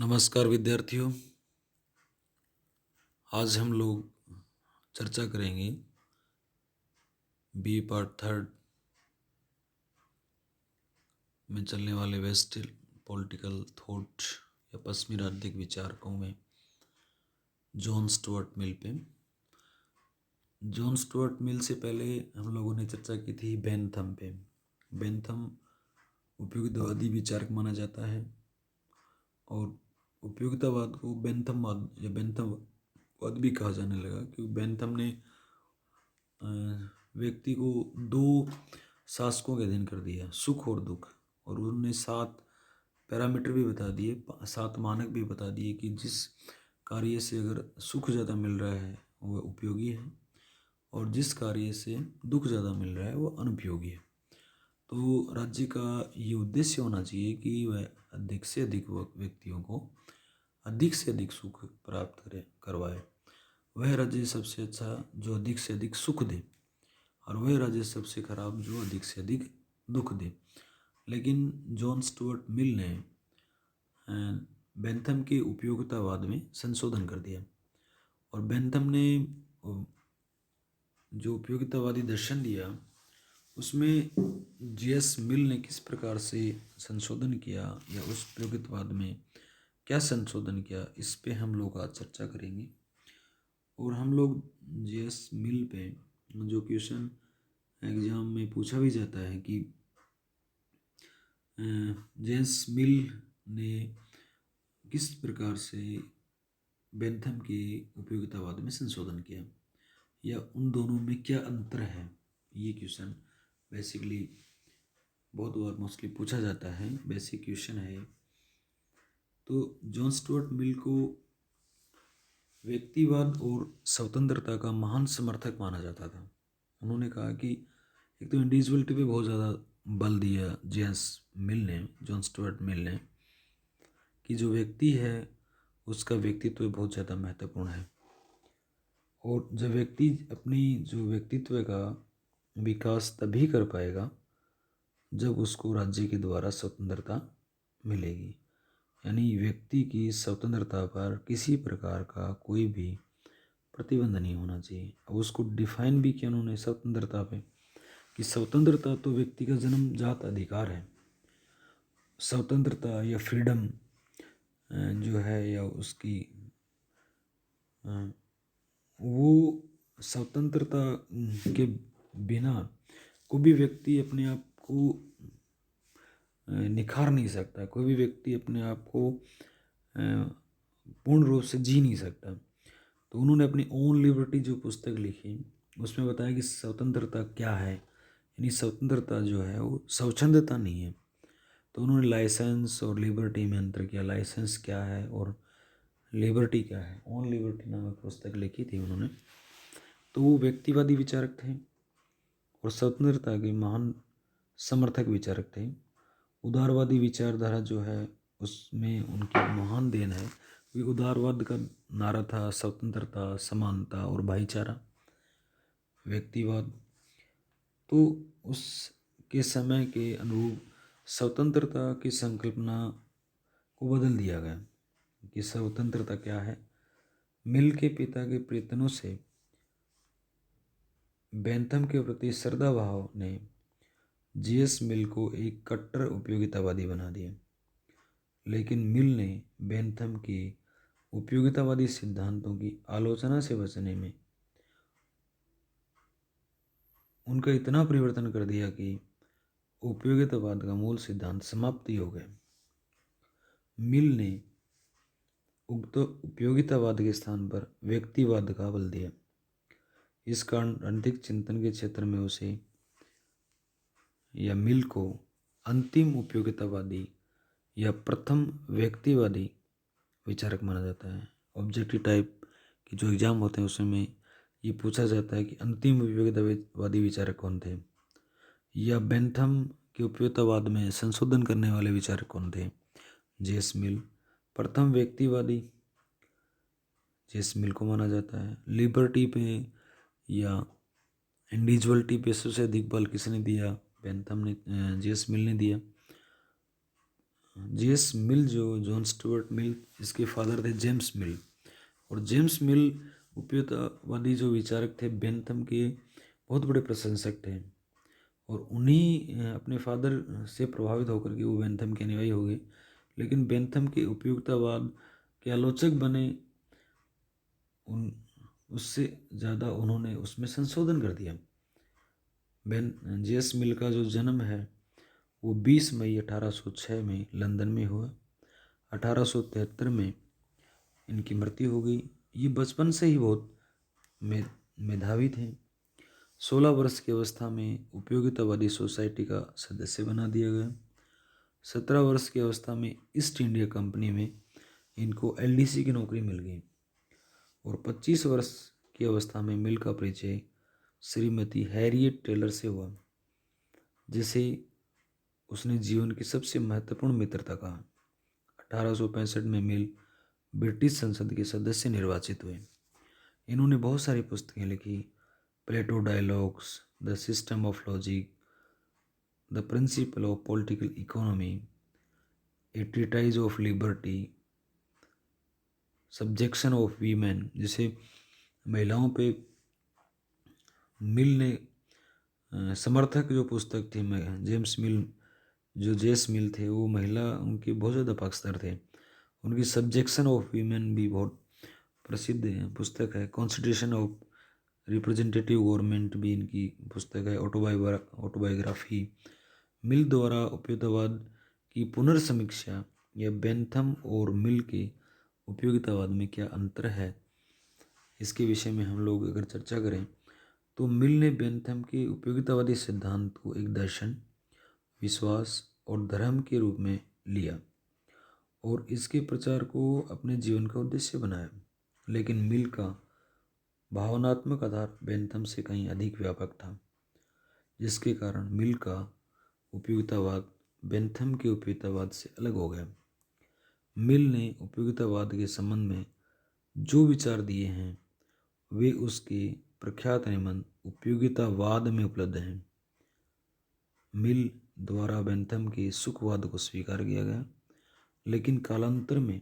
नमस्कार विद्यार्थियों। आज हम लोग चर्चा करेंगे बी पार्ट थर्ड में चलने वाले वेस्ट पॉलिटिकल थॉट या पश्चिमी राजनीतिक विचारकों में जॉन स्टुअर्ट मिल पे। जॉन स्टुअर्ट मिल से पहले हम लोगों ने चर्चा की थी बेंथम पे। बेंथम उपयोगितावादी विचारक माना जाता है और उपयोगितावाद को बेंथमवाद या बेंथमवाद भी कहा जाने लगा क्योंकि बेंथम ने व्यक्ति को दो शासकों के अधीन कर दिया, सुख और दुख, और उन्होंने 7 पैरामीटर भी बता दिए, 7 मानक भी बता दिए कि जिस कार्य से अगर सुख ज़्यादा मिल रहा है वह उपयोगी है और जिस कार्य से दुख ज़्यादा मिल रहा है वह अनुपयोगी है। तो राज्य का ये उद्देश्य होना चाहिए कि वह अधिक से अधिक व्यक्तियों को अधिक से अधिक सुख प्राप्त करवाए। वह राज्य सबसे अच्छा जो अधिक से अधिक सुख दे और वह राज्य सबसे खराब जो अधिक से अधिक दुख दे। लेकिन जॉन स्टुअर्ट मिल ने बेंथम के उपयोगितावाद में संशोधन कर दिया और बेंथम ने जो उपयोगितावादी दर्शन दिया उसमें जीएस मिल ने किस प्रकार से संशोधन किया या उस उपयोगितावाद में क्या संशोधन किया, इस पे हम लोग आज चर्चा करेंगे। और हम लोग जीएस मिल पे जो क्वेश्चन एग्जाम में पूछा भी जाता है कि जेम्स मिल ने किस प्रकार से बेंथम के उपयोगितावाद में संशोधन किया या उन दोनों में क्या अंतर है। ये क्वेश्चन बेसिकली बहुत बार मोस्टली पूछा जाता है, बेसिक क्वेश्चन है। तो जॉन स्टुअर्ट मिल को व्यक्तिवाद और स्वतंत्रता का महान समर्थक माना जाता था। उन्होंने कहा कि एक तो इंडिविजुअलिटी पे बहुत ज़्यादा बल दिया जॉन स्टुअर्ट मिल ने कि जो व्यक्ति है उसका व्यक्तित्व बहुत ज़्यादा महत्वपूर्ण है और जब व्यक्ति अपनी जो व्यक्तित्व का विकास तभी कर पाएगा जब उसको राज्य के द्वारा स्वतंत्रता मिलेगी। यानी व्यक्ति की स्वतंत्रता पर किसी प्रकार का कोई भी प्रतिबंध नहीं होना चाहिए। अब उसको डिफाइन भी किया उन्होंने स्वतंत्रता पे कि स्वतंत्रता तो व्यक्ति का जन्मजात अधिकार है। स्वतंत्रता या फ्रीडम जो है या उसकी वो स्वतंत्रता के बिना कोई भी व्यक्ति अपने आप को निखार नहीं सकता, कोई भी व्यक्ति अपने आप को पूर्ण रूप से जी नहीं सकता। तो उन्होंने अपनी ओन लिबर्टी जो पुस्तक लिखी उसमें बताया कि स्वतंत्रता क्या है। यानी स्वतंत्रता जो है वो स्वच्छंदता नहीं है। तो उन्होंने लाइसेंस और लिबर्टी में अंतर किया, लाइसेंस क्या है और लिबर्टी क्या है। ओन लिबर्टी नामक पुस्तक लिखी थी उन्होंने। तो वो व्यक्तिवादी विचारक थे और स्वतंत्रता के महान समर्थक विचारक थे। उदारवादी विचारधारा जो है उसमें उनकी महान देन है। उदारवाद का नारा था स्वतंत्रता, समानता और भाईचारा। व्यक्तिवाद तो उसके समय के अनुरूप स्वतंत्रता की संकल्पना को बदल दिया गया कि स्वतंत्रता क्या है। मिल के पिता के प्रयत्नों से बेंथम के प्रति श्रद्धा भाव ने जीएस मिल को एक कट्टर उपयोगितावादी बना दिया। लेकिन मिल ने बेंथम के उपयोगितावादी सिद्धांतों की आलोचना से बचने में उनका इतना परिवर्तन कर दिया कि उपयोगितावाद का मूल सिद्धांत समाप्त ही हो गया। मिल ने उक्त उपयोगितावाद के स्थान पर व्यक्तिवाद का बल दिया। इस कारण राजनीतिक चिंतन के क्षेत्र में उसे या मिल को अंतिम उपयोगितावादी या प्रथम व्यक्तिवादी विचारक माना जाता है। ऑब्जेक्टिव टाइप के जो एग्जाम होते हैं उसमें ये पूछा जाता है कि अंतिम उपयोगितावादी विचारक कौन थे या बेंथम के उपयोगितावाद में संशोधन करने वाले विचारक कौन थे। जेस मिल प्रथम व्यक्तिवादी जेस मिल को माना जाता है। लिबर्टी पे या इंडिविजुअलिटी पे सबसे अधिक बल किसने दिया, बेंथम ने, जेस मिल ने दिया। जेएस मिल जो जॉन स्टुअर्ट मिल, इसके फादर थे जेम्स मिल। और जेम्स मिल उपयुक्तवादी जो विचारक थे बेंथम के बहुत बड़े प्रशंसक थे। और उन्हीं अपने फादर से प्रभावित होकर के वो बेंथम के अनुयायी हो गए। लेकिन बेंथम के उपयुक्तवाद के आलोचक बने, उन उससे ज़्यादा उन्होंने उसमें संशोधन कर दिया। जेएस मिल का जो जन्म है वो 20 मई 1806 में लंदन में हुआ। 1873 में इनकी मृत्यु हो गई। ये बचपन से ही बहुत मेधावी थे। 16 वर्ष की अवस्था में उपयोगितावादी सोसाइटी का सदस्य बना दिया गया। 17 वर्ष की अवस्था में ईस्ट इंडिया कंपनी में इनको एलडीसी की नौकरी मिल गई। और 25 वर्ष की अवस्था में मिल का परिचय श्रीमती हैरियट टेलर से हुआ, जिसे उसने जीवन की सबसे महत्वपूर्ण मित्रता कहा। 1865 में मिल ब्रिटिश संसद के सदस्य निर्वाचित हुए। इन्होंने बहुत सारी पुस्तकें लिखी। Plato dialogues, the system of logic, the principle of political economy, a treatise of liberty, subjection of women, जिसे महिलाओं पे मिल ने समर्थक जो पुस्तक थी, जेम्स मिल जो जेस मिल थे वो महिला उनके बहुत ज़्यादा पक्षधर थे। उनकी सब्जेक्शन ऑफ वीमेन भी बहुत प्रसिद्ध पुस्तक है। कॉन्स्टिट्यूशन ऑफ रिप्रेजेंटेटिव गवर्नमेंट भी इनकी पुस्तक है। ऑटोबायोग्राफी। मिल द्वारा उपयोगितावाद की पुनर्समीक्षा या बेंथम और मिल के उपयोगितावाद में क्या अंतर है, इसके विषय में हम लोग अगर चर्चा करें तो मिल ने बेंथम के उपयोगितावादी सिद्धांत को एक दर्शन, विश्वास और धर्म के रूप में लिया और इसके प्रचार को अपने जीवन का उद्देश्य बनाया। लेकिन मिल का भावनात्मक आधार बेंथम से कहीं अधिक व्यापक था, जिसके कारण मिल का उपयोगितावाद बेंथम के उपयोगितावाद से अलग हो गया। मिल ने उपयोगितावाद के संबंध में जो विचार दिए हैं वे उसके प्रख्यात निबंध उपयोगितावाद में उपलब्ध हैं। मिल द्वारा बेंथम के सुखवाद को स्वीकार किया गया, लेकिन कालांतर में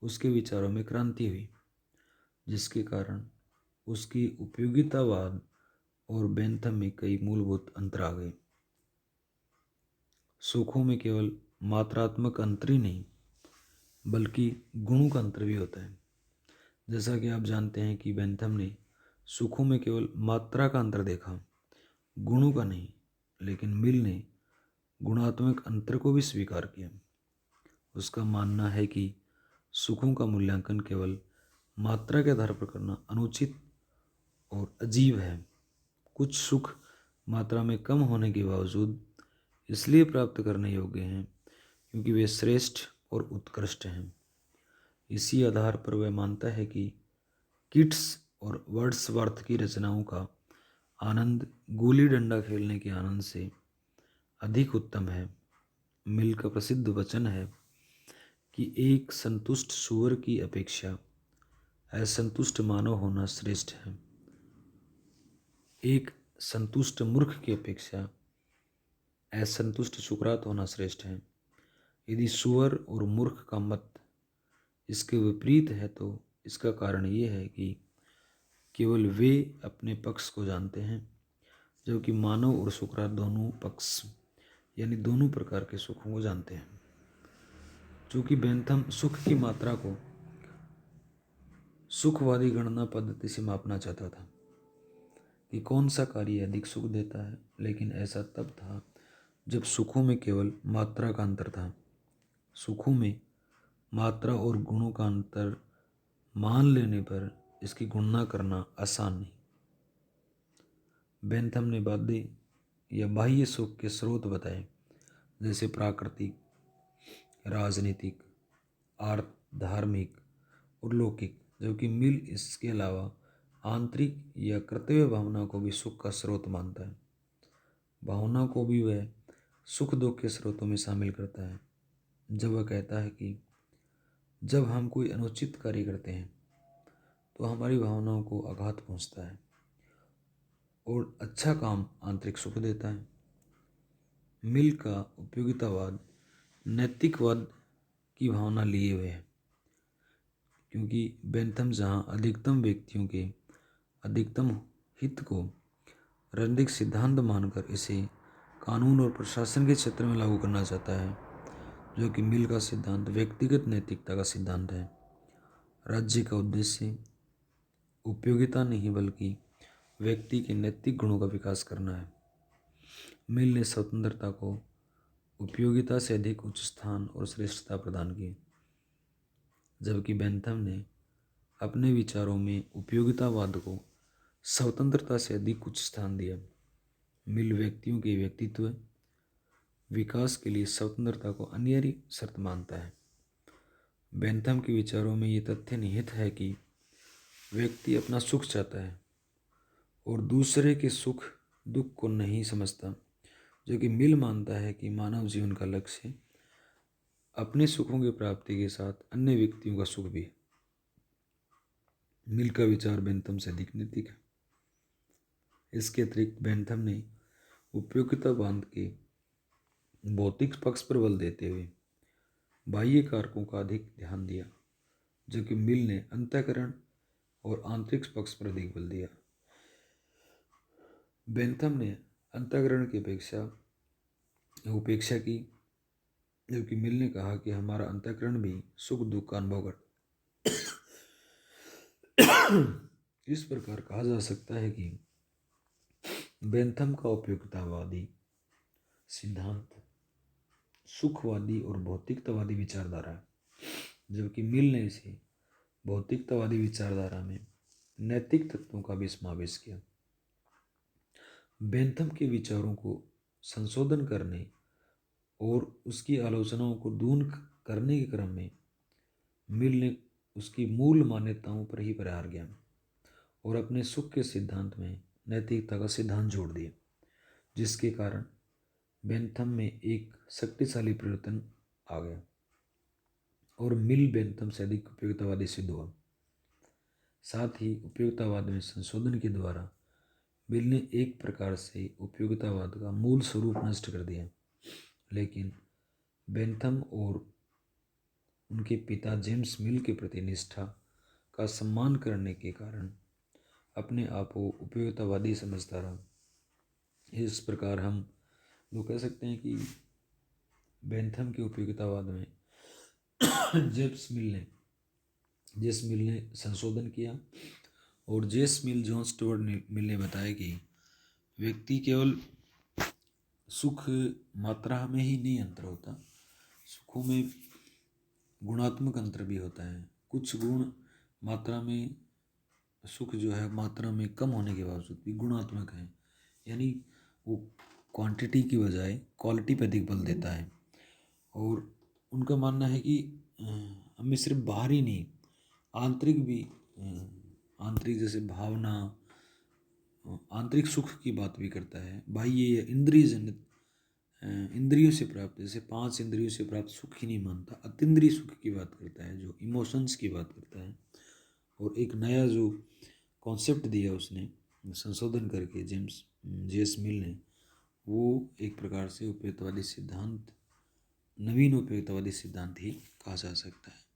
उसके विचारों में क्रांति हुई, जिसके कारण उसकी उपयोगितावाद और बेंथम में कई मूलभूत अंतर आ गए। सुखों में केवल मात्रात्मक अंतर ही नहीं बल्कि गुणों का अंतर भी होता है। जैसा कि आप जानते हैं कि बेंथम ने सुखों में केवल मात्रा का अंतर देखा, गुणों का नहीं। लेकिन मिल ने गुणात्मक अंतर को भी स्वीकार किया। उसका मानना है कि सुखों का मूल्यांकन केवल मात्रा के आधार पर करना अनुचित और अजीब है। कुछ सुख मात्रा में कम होने के बावजूद इसलिए प्राप्त करने योग्य हैं क्योंकि वे श्रेष्ठ और उत्कृष्ट हैं। इसी आधार पर वह मानता है कि किट्स और वर्ड्सवर्थ की रचनाओं का आनंद गुल्ली डंडा खेलने के आनंद से अधिक उत्तम है। मिल का प्रसिद्ध वचन है कि एक संतुष्ट सूअर की अपेक्षा असंतुष्ट मानव होना श्रेष्ठ है। एक संतुष्ट मूर्ख की अपेक्षा असंतुष्ट सुकरात होना श्रेष्ठ है। यदि सूअर और मूर्ख का मत इसके विपरीत है तो इसका कारण ये है कि केवल वे अपने पक्ष को जानते हैं, जबकि मानव और सुकरात दोनों पक्ष यानी दोनों प्रकार के सुखों को जानते हैं। चूँकि बेंथम सुख की मात्रा को सुखवादी गणना पद्धति से मापना चाहता था कि कौन सा कार्य अधिक सुख देता है, लेकिन ऐसा तब था जब सुखों में केवल मात्रा का अंतर था। सुखों में मात्रा और गुणों का अंतर मान लेने पर इसकी गणना करना आसान नहीं। बेंथम ने बाध्य या बाह्य सुख के स्रोत बताए, जैसे प्राकृतिक, राजनीतिक, आर्थ, धार्मिक और लौकिक, जबकि मिल इसके अलावा आंतरिक या कर्तव्य भावना को भी सुख का स्रोत मानता है। भावना को भी वह सुख दुख के स्रोतों में शामिल करता है, जब वह कहता है कि जब हम कोई अनुचित कार्य करते हैं तो हमारी भावनाओं को आघात पहुंचता है और अच्छा काम आंतरिक सुख देता है। मिल का उपयोगितावाद नैतिकवाद की भावना लिए हुए है, क्योंकि बेंथम जहाँ अधिकतम व्यक्तियों के अधिकतम हित को राजनीतिक सिद्धांत मानकर इसे कानून और प्रशासन के क्षेत्र में लागू करना चाहता है, जो कि मिल का सिद्धांत व्यक्तिगत नैतिकता का सिद्धांत है। राज्य का उद्देश्य उपयोगिता नहीं बल्कि व्यक्ति के नैतिक गुणों का विकास करना है। मिल ने स्वतंत्रता को उपयोगिता से अधिक उच्च स्थान और श्रेष्ठता प्रदान की, जबकि बेंथम ने अपने विचारों में उपयोगितावाद को स्वतंत्रता से अधिक उच्च स्थान दिया। मिल व्यक्तियों के व्यक्तित्व विकास के लिए स्वतंत्रता को अनिवार्य शर्त मानता है। बेंथम के विचारों में ये तथ्य निहित है कि व्यक्ति अपना सुख चाहता है और दूसरे के सुख दुख को नहीं समझता, जो कि मिल मानता है कि मानव जीवन का लक्ष्य अपने सुखों की प्राप्ति के साथ अन्य व्यक्तियों का सुख भी है। मिल का विचार बेंथम से अधिक नैतिक है। इसके अतिरिक्त बेंथम ने उपयोगितावाद के भौतिक पक्ष पर बल देते हुए बाह्य कारकों का अधिक ध्यान दिया, जबकि मिल ने अंतःकरण और आंतरिक पक्ष पर अधिक बल दिया। बेंथम ने अंतःकरण की उपेक्षा की, जबकि मिल ने कहा कि हमारा अंतःकरण भी सुख दुख का अनुभव करता है। इस प्रकार कहा जा सकता है कि बेंथम का उपयोगितावादी सिद्धांत सुखवादी और भौतिकतावादी विचारधारा है, जबकि मिल ने इसे भौतिकतावादी विचारधारा में नैतिक तत्वों का भी समावेश किया। बेंथम के विचारों को संशोधन करने और उसकी आलोचनाओं को दूर करने के क्रम में मिल ने उसकी मूल मान्यताओं पर ही प्रहार किया और अपने सुख के सिद्धांत में नैतिकता का सिद्धांत जोड़ दिया, जिसके कारण बेंथम में एक शक्तिशाली परिवर्तन आ गया और मिल बेंथम से अधिक उपयोगितावादी सिद्ध हुआ। साथ ही उपयोगितावाद में संशोधन के द्वारा मिल ने एक प्रकार से उपयोगितावाद का मूल स्वरूप नष्ट कर दिया, लेकिन बेंथम और उनके पिता जेम्स मिल के प्रति निष्ठा का सम्मान करने के कारण अपने आप को उपयोगितावादी समझता रहा। इस प्रकार हम लोग कह सकते हैं कि बेंथम के उपयोगितावाद में जेम्स मिल ने संशोधन किया और जेम्स मिल जॉन स्टुअर्ट मिल ने बताया कि व्यक्ति केवल सुख मात्रा में ही नहीं अंतर होता, सुखों में गुणात्मक अंतर भी होता है। कुछ गुण मात्रा में सुख जो है मात्रा में कम होने के बावजूद भी गुणात्मक है, यानी वो क्वांटिटी की बजाय क्वालिटी पर अधिक बल देता है। और उनका मानना है कि हमें सिर्फ बाहरी नहीं आंतरिक भी आंतरिक जैसे भावना आंतरिक सुख की बात भी करता है। बाह्य या इंद्रिय जनित इंद्रियों से प्राप्त जैसे 5 इंद्रियों से प्राप्त सुख ही नहीं मानता, अतीन्द्रिय सुख की बात करता है, जो इमोशंस की बात करता है। और एक नया जो कॉन्सेप्ट दिया उसने संशोधन करके जेम्स मिल ने, वो एक प्रकार से उपयोगितावादी सिद्धांत नवीन उपयोगितावादी सिद्धांत ही कहा जा सकता है।